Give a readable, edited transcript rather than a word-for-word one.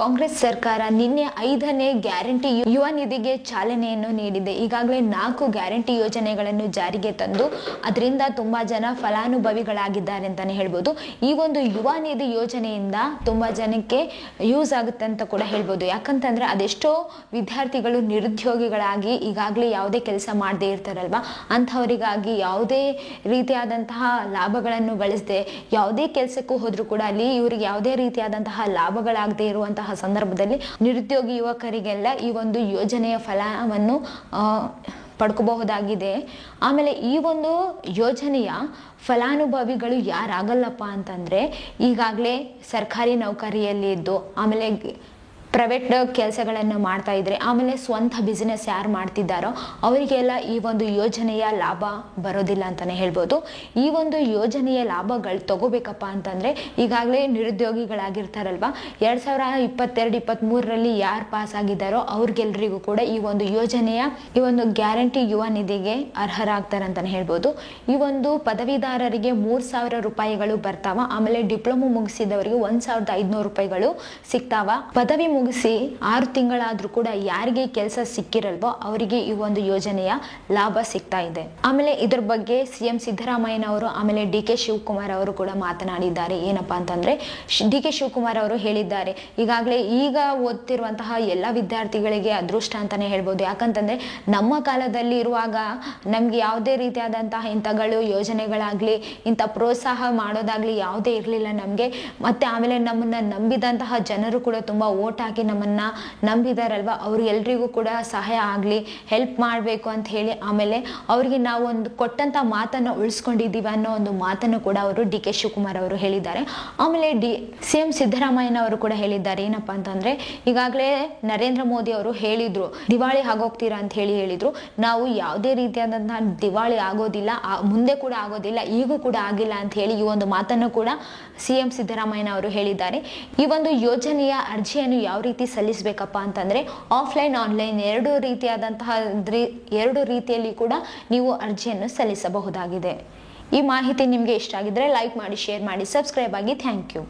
ಕಾಂಗ್ರೆಸ್ ಸರ್ಕಾರ ನಿನ್ನೆ 5ನೇ ಗ್ಯಾರಂಟಿ ಯುವ ನಿಧಿಗೆ ಚಾಲನೆಯನ್ನು ನೀಡಿದೆ. ಈಗಾಗಲೇ 4 ಗ್ಯಾರಂಟಿ ಯೋಜನೆಗಳನ್ನು ಜಾರಿಗೆ ತಂದು ಅದರಿಂದ ತುಂಬಾ ಜನ ಫಲಾನುಭವಿಗಳಾಗಿದ್ದಾರೆ ಅಂತಾನೆ ಹೇಳ್ಬೋದು. ಈ ಒಂದು ಯುವ ನಿಧಿ ಯೋಜನೆಯಿಂದ ತುಂಬಾ ಜನಕ್ಕೆ ಯೂಸ್ ಆಗುತ್ತೆ ಅಂತ ಕೂಡ ಹೇಳ್ಬೋದು. ಯಾಕಂತಂದ್ರೆ ಅದೆಷ್ಟೋ ವಿದ್ಯಾರ್ಥಿಗಳು ನಿರುದ್ಯೋಗಿಗಳಾಗಿ ಈಗಾಗಲೇ ಯಾವುದೇ ಕೆಲಸ ಮಾಡದೇ ಇರ್ತಾರಲ್ವಾ, ಅಂಥವರಿಗಾಗಿ ಯಾವುದೇ ರೀತಿಯಾದಂತಹ ಲಾಭಗಳನ್ನು ಗಳಿಸದೆ ಯಾವುದೇ ಕೆಲಸಕ್ಕೂ ಹೋದ್ರೂ ಕೂಡ ಅಲ್ಲಿ ಇವರಿಗೆ ಯಾವುದೇ ರೀತಿಯಾದಂತಹ ಲಾಭಗಳಾಗದೇ ಇರುವಂತಹ ಸಂದರ್ಭದಲ್ಲಿ ನಿರುದ್ಯೋಗಿ ಯುವಕರಿಗೆಲ್ಲ ಈ ಒಂದು ಯೋಜನೆಯ ಫಲವನ್ನು ಪಡ್ಕೋಬಹುದಾಗಿದೆ. ಆಮೇಲೆ ಈ ಒಂದು ಯೋಜನೆಯ ಫಲಾನುಭವಿಗಳು ಯಾರಾಗಲ್ಲಪ್ಪ ಅಂತಂದ್ರೆ ಈಗಾಗಲೇ ಸರ್ಕಾರಿ ನೌಕರಿಯಲ್ಲಿ ಇದ್ದು, ಆಮೇಲೆ ಪ್ರೈವೇಟ್ ಕೆಲಸಗಳನ್ನು ಮಾಡ್ತಾ ಇದ್ರೆ, ಆಮೇಲೆ ಸ್ವಂತ ಬಿಸ್ನೆಸ್ ಯಾರು ಮಾಡ್ತಿದ್ದಾರೋ ಅವರಿಗೆಲ್ಲ ಈ ಒಂದು ಯೋಜನೆಯ ಲಾಭ ಬರೋದಿಲ್ಲ ಅಂತಾನೆ ಹೇಳ್ಬೋದು. ಈ ಒಂದು ಯೋಜನೆಯ ಲಾಭಗಳು ತಗೋಬೇಕಪ್ಪ ಅಂತಂದ್ರೆ ಈಗಾಗಲೇ ನಿರುದ್ಯೋಗಿಗಳಾಗಿರ್ತಾರಲ್ವಾ, 2022-23ರಲ್ಲಿ ಯಾರು ಪಾಸ್ ಆಗಿದ್ದಾರೋ ಅವ್ರಿಗೆಲ್ರಿಗೂ ಕೂಡ ಈ ಒಂದು ಯೋಜನೆಯ ಈ ಒಂದು ಗ್ಯಾರಂಟಿ ಯುವ ನಿಧಿಗೆ ಅರ್ಹರಾಗ್ತಾರೆ ಅಂತಾನೆ ಹೇಳ್ಬೋದು. ಈ ಒಂದು ಪದವೀಧರರಿಗೆ 3,000 ರೂಪಾಯಿಗಳು ಬರ್ತಾವ. ಆಮೇಲೆ ಡಿಪ್ಲೊಮಾ ಮುಗಿಸಿದವರಿಗೆ 1,500 ರೂಪಾಯಿಗಳು ಸಿಗ್ತಾವ. ಪದವಿ ಮುಗಿಸಿ 6 ತಿಂಗಳಾದ್ರೂ ಕೂಡ ಯಾರಿಗೆ ಕೆಲಸ ಸಿಕ್ಕಿರಲ್ವೋ ಅವರಿಗೆ ಈ ಒಂದು ಯೋಜನೆಯ ಲಾಭ ಸಿಗ್ತಾ ಇದೆ. ಆಮೇಲೆ ಇದ್ರ ಬಗ್ಗೆ ಸಿಎಂ ಸಿದ್ದರಾಮಯ್ಯನವರು ಆಮೇಲೆ ಡಿ.ಕೆ. ಶಿವಕುಮಾರ್ ಅವರು ಕೂಡ ಮಾತನಾಡಿದ್ದಾರೆ. ಏನಪ್ಪಾ ಅಂತಂದ್ರೆ ಡಿ.ಕೆ. ಶಿವಕುಮಾರ್ ಅವರು ಹೇಳಿದ್ದಾರೆ, ಈಗಾಗಲೇ ಈಗ ಓದ್ತಿರುವಂತಹ ಎಲ್ಲ ವಿದ್ಯಾರ್ಥಿಗಳಿಗೆ ಅದೃಷ್ಟ ಅಂತಾನೆ ಹೇಳ್ಬೋದು. ಯಾಕಂತಂದ್ರೆ ನಮ್ಮ ಕಾಲದಲ್ಲಿ ಇರುವಾಗ ನಮ್ಗೆ ಯಾವುದೇ ರೀತಿಯಾದಂತಹ ಇಂಥಗಳು ಯೋಜನೆಗಳಾಗ್ಲಿ ಇಂಥ ಪ್ರೋತ್ಸಾಹ ಮಾಡೋದಾಗ್ಲಿ ಯಾವುದೇ ಇರಲಿಲ್ಲ ನಮ್ಗೆ. ಮತ್ತೆ ಆಮೇಲೆ ನಮ್ಮನ್ನ ನಂಬಿದಂತಹ ಜನರು ಕೂಡ ತುಂಬಾ ಓಟ್ ಹಾಕಿ ನಮ್ಮನ್ನ ನಂಬಿದಾರಲ್ವಾ, ಅವ್ರು ಎಲ್ರಿಗೂ ಕೂಡ ಸಹಾಯ ಆಗ್ಲಿ, ಹೆಲ್ಪ್ ಮಾಡಬೇಕು ಅಂತ ಹೇಳಿ ಆಮೇಲೆ ಅವರಿಗೆ ನಾವು ಒಂದು ಕೊಟ್ಟಂತ ಮಾತನ್ನು ಉಳಿಸ್ಕೊಂಡಿದ್ದೀವಿ ಅನ್ನೋ ಒಂದು ಮಾತನ್ನು ಕೂಡ ಅವರು ಡಿ.ಕೆ. ಶಿವಕುಮಾರ್ ಅವರು ಹೇಳಿದ್ದಾರೆ. ಆಮೇಲೆ ಸಿಎಂ ಸಿದ್ದರಾಮಯ್ಯನವರು ಕೂಡ ಹೇಳಿದ್ದಾರೆ. ಏನಪ್ಪಾ ಅಂತಂದ್ರೆ ಈಗಾಗಲೇ ನರೇಂದ್ರ ಮೋದಿ ಅವರು ಹೇಳಿದ್ರು, ದಿವಾಳಿ ಆಗೋಗ್ತೀರಾ ಅಂತ ಹೇಳಿದ್ರು. ನಾವು ಯಾವುದೇ ರೀತಿಯಾದಂತಹ ದಿವಾಳಿ ಆಗೋದಿಲ್ಲ, ಮುಂದೆ ಕೂಡ ಆಗೋದಿಲ್ಲ, ಈಗೂ ಕೂಡ ಆಗಿಲ್ಲ ಅಂತ ಹೇಳಿ ಈ ಒಂದು ಮಾತನ್ನು ಕೂಡ ಸಿಎಂ ಸಿದ್ದರಾಮಯ್ಯನವರು ಹೇಳಿದ್ದಾರೆ. ಈ ಒಂದು ಯೋಜನೆಯ ಅರ್ಜಿಯನ್ನು ಯಾವ ರೀತಿ ಸಲ್ಲಿಸಬೇಕಪ್ಪ ಅಂತಂದ್ರೆ ಆಫ್ಲೈನ್ ಆನ್ಲೈನ್ ಎರಡು ರೀತಿಯಲ್ಲಿ ಕೂಡ ನೀವು ಅರ್ಜಿಯನ್ನು ಸಲ್ಲಿಸಬಹುದಾಗಿದೆ. ಈ ಮಾಹಿತಿ ನಿಮಗೆ ಇಷ್ಟ ಆಗಿದ್ರೆ ಲೈಕ್ ಮಾಡಿ, ಶೇರ್ ಮಾಡಿ, ಸಬ್ಸ್ಕ್ರೈಬ್ ಆಗಿ. Thank you.